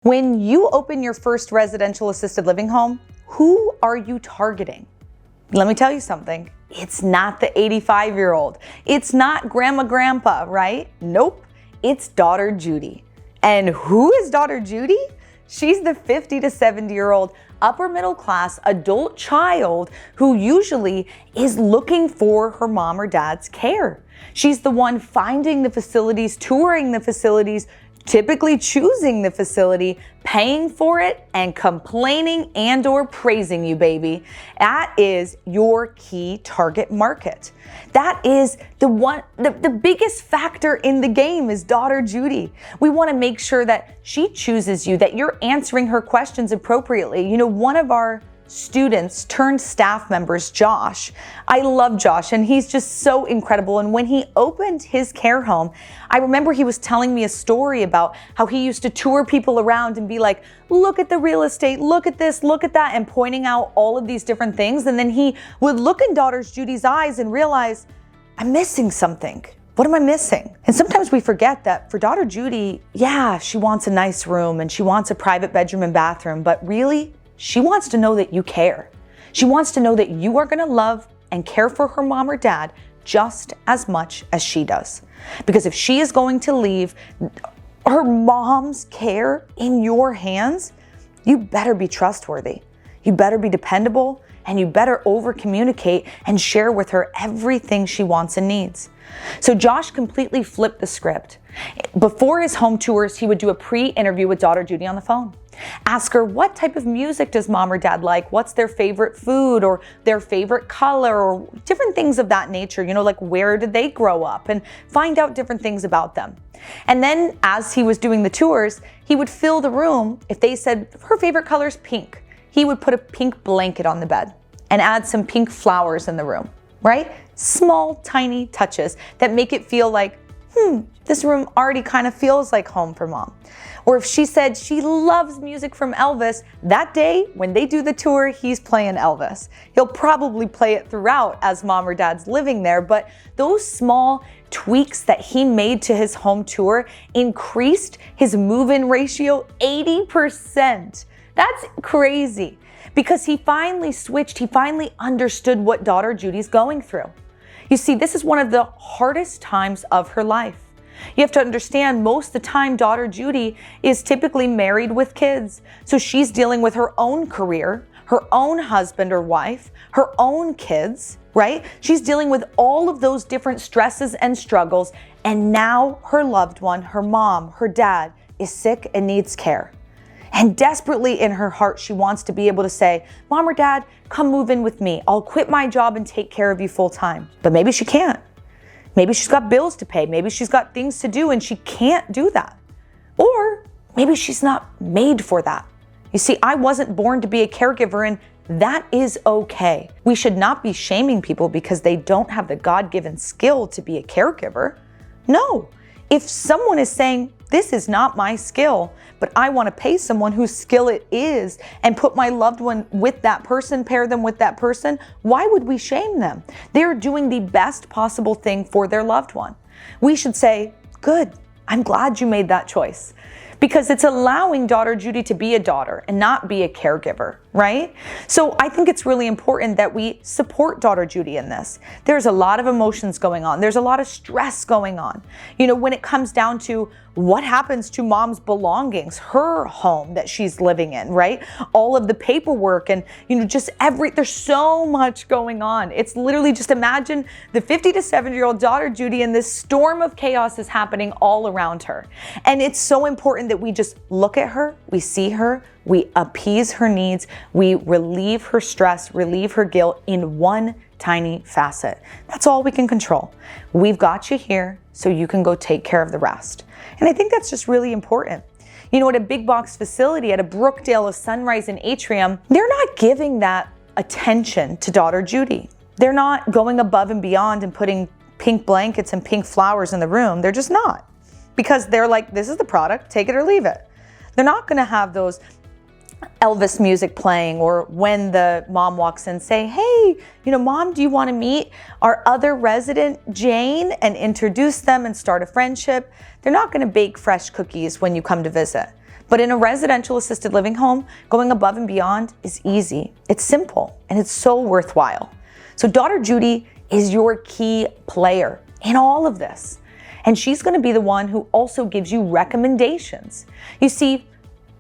When you open your first residential assisted living home, who are you targeting? Let me tell you something. It's not the 85-year-old. It's not grandpa, right? Nope. It's Daughter Judy. And who is Daughter Judy? She's the 50 to 70-year-old upper middle class adult child who usually is looking for her mom or dad's care. She's the one finding the facilities, touring the facilities, typically choosing the facility, paying for it, and complaining and or praising you, baby. That is your key target market. That is the biggest factor in the game is Daughter Judy. We want to make sure that she chooses you, that you're answering her questions appropriately. You know, one of our students turned staff members, Josh. I love Josh, and he's just so incredible. And when he opened his care home, I remember he was telling me a story about how he used to tour people around and be like, look at the real estate, look at this, look at that, and pointing out all of these different things. And then he would look in Daughter Judy's eyes and realize, I'm missing something. What am I missing? And sometimes we forget that for Daughter Judy, yeah, she wants a nice room and she wants a private bedroom and bathroom, but really, she wants to know that you care. She wants to know that you are going to love and care for her mom or dad just as much as she does. Because if she is going to leave her mom's care in your hands, you better be trustworthy. You better be dependable, and you better over communicate and share with her everything she wants and needs. So Josh completely flipped the script. Before his home tours, he would do a pre-interview with Daughter Judy on the phone. Ask her, what type of music does mom or dad like? What's their favorite food or their favorite color or different things of that nature? You know, like where did they grow up? And find out different things about them. And then as he was doing the tours, he would fill the room. If they said her favorite color is pink, he would put a pink blanket on the bed and add some pink flowers in the room, right? Small, tiny touches that make it feel like, this room already kind of feels like home for mom. Or if she said she loves music from Elvis, that day when they do the tour, he's playing Elvis. He'll probably play it throughout as mom or dad's living there, but those small tweaks that he made to his home tour increased his move-in ratio 80%. That's crazy because he finally switched. He finally understood what Daughter Judy's going through. You see, this is one of the hardest times of her life. You have to understand most of the time Daughter Judy is typically married with kids. So she's dealing with her own career, her own husband or wife, her own kids, right? She's dealing with all of those different stresses and struggles. And now her loved one, her mom, her dad is sick and needs care. And desperately in her heart, she wants to be able to say, Mom or Dad, come move in with me. I'll quit my job and take care of you full time. But maybe she can't. Maybe she's got bills to pay. Maybe she's got things to do and she can't do that. Or maybe she's not made for that. You see, I wasn't born to be a caregiver, and that is okay. We should not be shaming people because they don't have the God-given skill to be a caregiver. No. If someone is saying, this is not my skill, but I want to pay someone whose skill it is and put my loved one with that person, pair them with that person, why would we shame them? They're doing the best possible thing for their loved one. We should say, good, I'm glad you made that choice. Because it's allowing Daughter Judy to be a daughter and not be a caregiver, right? So I think it's really important that we support Daughter Judy in this. There's a lot of emotions going on. There's a lot of stress going on. You know, when it comes down to what happens to mom's belongings, her home that she's living in, right? All of the paperwork and, you know, just there's so much going on. It's literally just imagine the 50 to 70-year-old Daughter Judy and this storm of chaos is happening all around her. And it's so important that we just look at her, we see her, we appease her needs, we relieve her stress, relieve her guilt in one tiny facet. That's all we can control. We've got you here so you can go take care of the rest. And I think that's just really important. You know, at a big box facility, at a Brookdale, a Sunrise, and Atrium, they're not giving that attention to Daughter Judy. They're not going above and beyond and putting pink blankets and pink flowers in the room. They're just not. Because they're like, this is the product, take it or leave it. They're not gonna have those Elvis music playing, or when the mom walks in, say, hey, you know, Mom, do you want to meet our other resident, Jane, and introduce them and start a friendship? They're not going to bake fresh cookies when you come to visit, But in a residential assisted living home, going above and beyond is easy. It's simple and it's so worthwhile. So Daughter Judy is your key player in all of this. And she's going to be the one who also gives you recommendations. You see,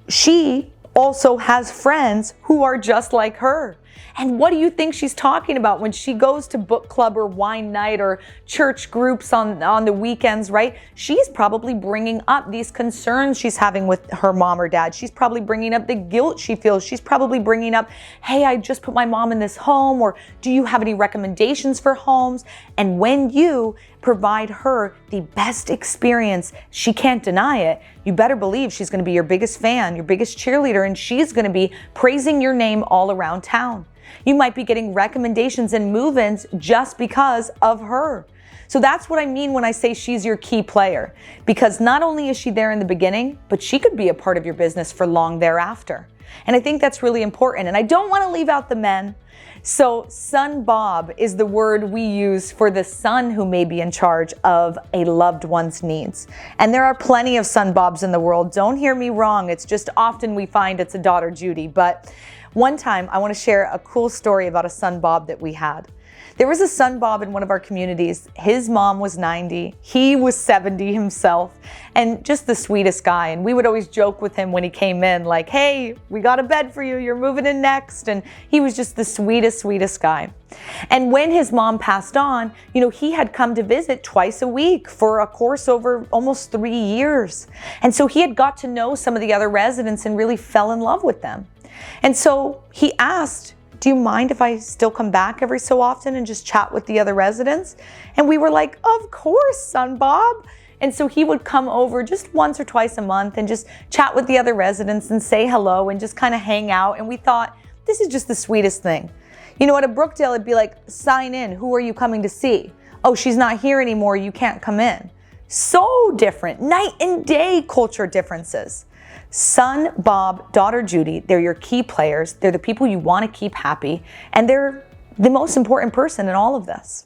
she also has friends who are just like her. And what do you think she's talking about when she goes to book club or wine night or church groups on the weekends, right? She's probably bringing up these concerns she's having with her mom or dad. She's probably bringing up the guilt she feels. She's probably bringing up, hey, I just put my mom in this home, or do you have any recommendations for homes? And when you provide her the best experience, she can't deny it, you better believe she's going to be your biggest fan, your biggest cheerleader, and she's going to be praising your name all around town. You might be getting recommendations and move-ins just because of her. So that's what I mean when I say she's your key player, because not only is she there in the beginning, but she could be a part of your business for long thereafter. And I think that's really important. And I don't want to leave out the men. So son Bob is the word we use for the son who may be in charge of a loved one's needs. And there are plenty of son Bobs in the world. Don't hear me wrong. It's just often we find it's a Daughter Judy. But one time I want to share a cool story about a son Bob that we had. There was a son Bob in one of our communities. His mom was 90. He was 70 himself, and just the sweetest guy. And we would always joke with him when he came in, like, hey, we got a bed for you. You're moving in next. And he was just the sweetest, sweetest guy. And when his mom passed on, you know, he had come to visit twice a week for a course over almost 3 years. And so he had got to know some of the other residents and really fell in love with them. And so he asked, do you mind if I still come back every so often and just chat with the other residents? And we were like, of course, son Bob. And so he would come over just once or twice a month and just chat with the other residents and say hello and just kind of hang out. And we thought, this is just the sweetest thing. You know, at a Brookdale, it'd be like, sign in. Who are you coming to see? Oh, she's not here anymore. You can't come in. So different, night and day culture differences. Son Bob, Daughter Judy, they're your key players. They're the people you want to keep happy, and they're the most important person in all of this.